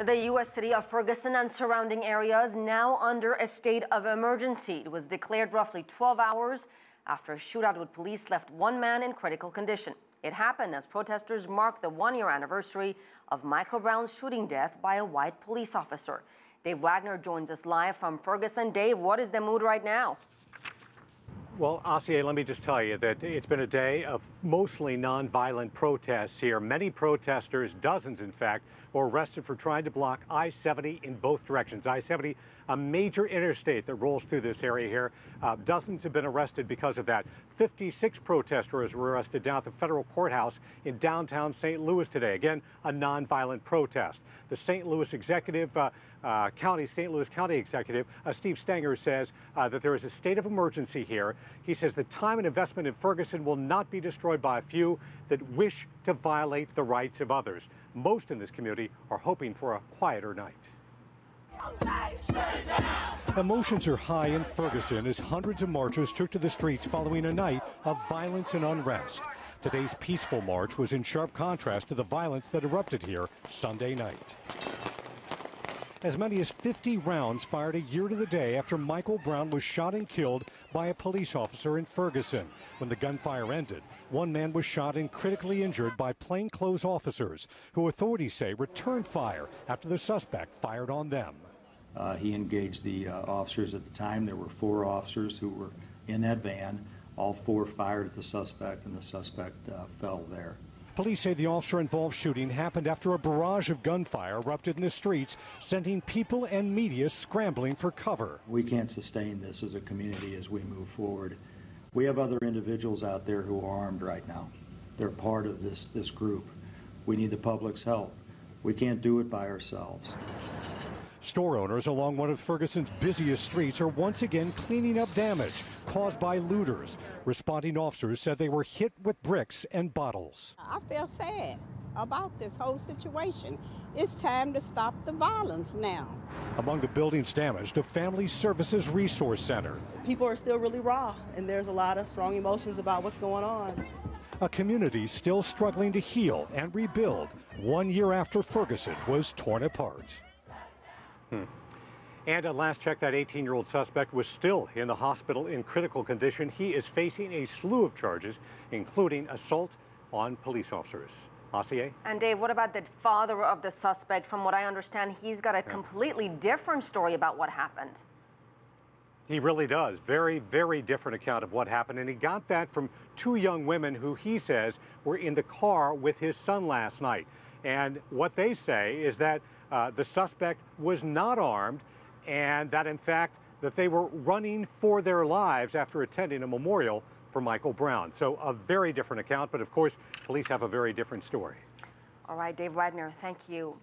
The U.S. city of Ferguson and surrounding areas now under a state of emergency. It was declared roughly 12 hours after a shootout with police left one man in critical condition. It happened as protesters marked the one-year anniversary of Michael Brown's shooting death by a white police officer. Dave Wagner joins us live from Ferguson. Dave, what is the mood right now? Well, Asier, let me just tell you that it's been a day of mostly nonviolent protests here. Many protesters, dozens in fact, were arrested for trying to block I-70 in both directions. I-70, a major interstate that rolls through this area here. Dozens have been arrested because of that. 56 protesters were arrested down at the federal courthouse in downtown St. Louis today. Again, a nonviolent protest. The St. Louis executive, St. Louis County executive, Steve Stenger, says that there is a state of emergency here. He says the time and investment in Ferguson will not be destroyed by a few that wish to violate the rights of others. Most in this community are hoping for a quieter night. Emotions are high in Ferguson as hundreds of marchers took to the streets following a night of violence and unrest. Today's peaceful march was in sharp contrast to the violence that erupted here Sunday night. As many as 50 rounds fired a year to the day after Michael Brown was shot and killed by a police officer in Ferguson. When the gunfire ended, one man was shot and critically injured by plainclothes officers, who authorities say returned fire after the suspect fired on them. He engaged the officers at the time. There were 4 officers who were in that van. All 4 fired at the suspect, and the suspect fell there. Police say the officer-involved shooting happened after a barrage of gunfire erupted in the streets, sending people and media scrambling for cover. We can't sustain this as a community as we move forward. We have other individuals out there who are armed right now. They're part of this group. We need the public's help. We can't do it by ourselves. Store owners along one of Ferguson's busiest streets are once again cleaning up damage caused by looters. Responding officers said they were hit with bricks and bottles. I feel sad about this whole situation. It's time to stop the violence now. Among the buildings damaged, a family services resource center. People are still really raw, and there's a lot of strong emotions about what's going on. A community still struggling to heal and rebuild 1 year after Ferguson was torn apart. And at last check, that 18-year-old suspect was still in the hospital in critical condition. He is facing a slew of charges, including assault on police officers. Asier? And Dave, what about the father of the suspect? From what I understand, he's got a completely different story about what happened. He really does. Very, very different account of what happened. And he got that from 2 young women who he says were in the car with his son last night. And what they say is that the suspect was not armed, and that in fact that they were running for their lives after attending a memorial for Michael Brown. So a very different account, but of course police have a very different story. All right, Dave Wagner, thank you.